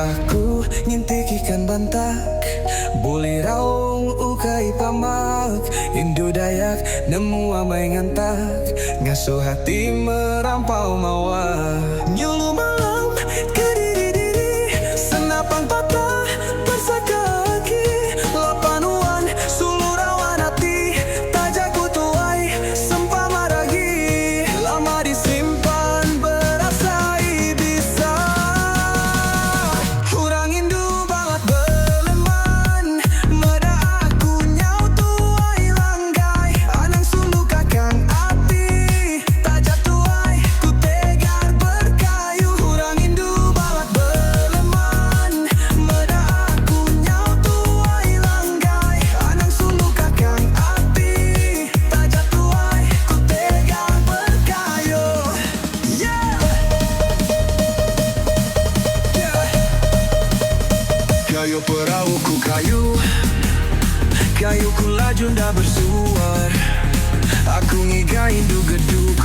Aku ngintik ikan bantak, boleh raung ukai pamak, Indo Dayak nemu amai ngantak, ngasuh hati merampau mawa. Nyulu malam kediri-diri, senapan patah persaka kaki, lapanuan sulu rawan hati, tajaku tuai sempah maragi, lama disimpan berasai bisa. Urang indu banget beleman, meda aku nyau tuai langgai, anang sulu kakang ati, tajak tuai ku tegar berkayu. Urang indu banget beleman, meda aku nyau tuai langgai, anang sulu kakang ati, tajak tuai ku tegar berkayu. Yeah. Kayu perahuku kayu ku laju ndak bersuar, aku ngigain du geduk,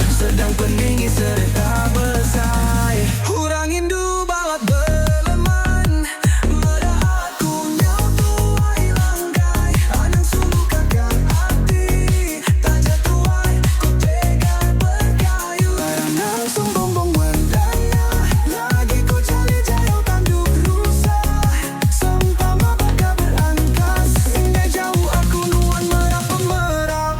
sedang pendingin serta besai. Urang indu banget beleman, meda aku nyau tuai langgai, anang sulu kakang ati, tajak tuai ku tegar berkayu. Larang langsung bombong wandanya, lagi ku cari jauh tanduk rusa, sempama baka berangkas, indah jauh aku nuan merah pemerah.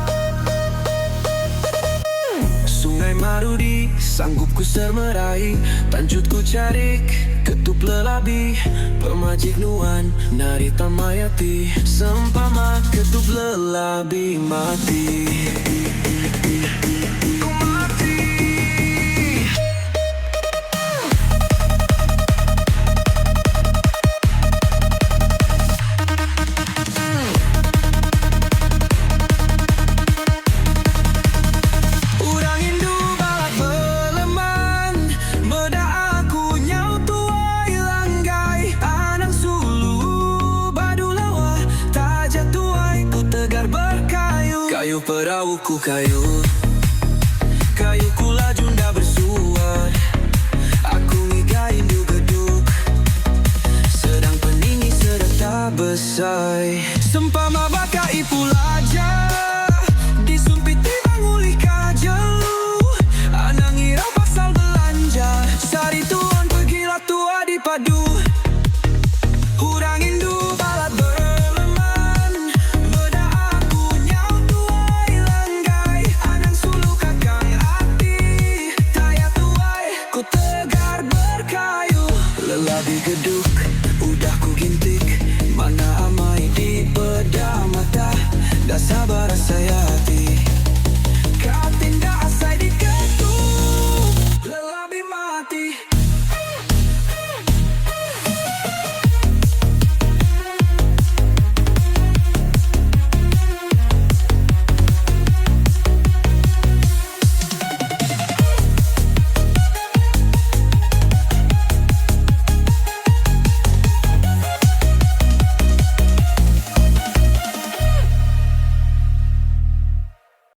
Sungai Marudi sanggup ku sermerai, tanjut ku carik ketup lelabi, pemajik nuan nari tamayati, sempama ketup lelabi mati. Ku mati. Urang indu balak beleman, meda aku nyau tuai langgai, anang sulu badu lawa, tajak tuai ku tegar berkayu. Kayu perahuku kayu ku laju ndak bersuar, aku ngigain du geduk, sedang peninggi serta besai. Sempama baka ipu laja, disumpiti banguli kajelu, anang irau pasal belanja, sari tuan pergilah tua dipadu. Urang indu balat beleman, meda aku nyau tuai langgai, anang sulu kakang ati, taya tuai ku tegar berkayu. Lelabi geduk udah ku gintik, mana amai di bedah mata, dah sabar saya hati.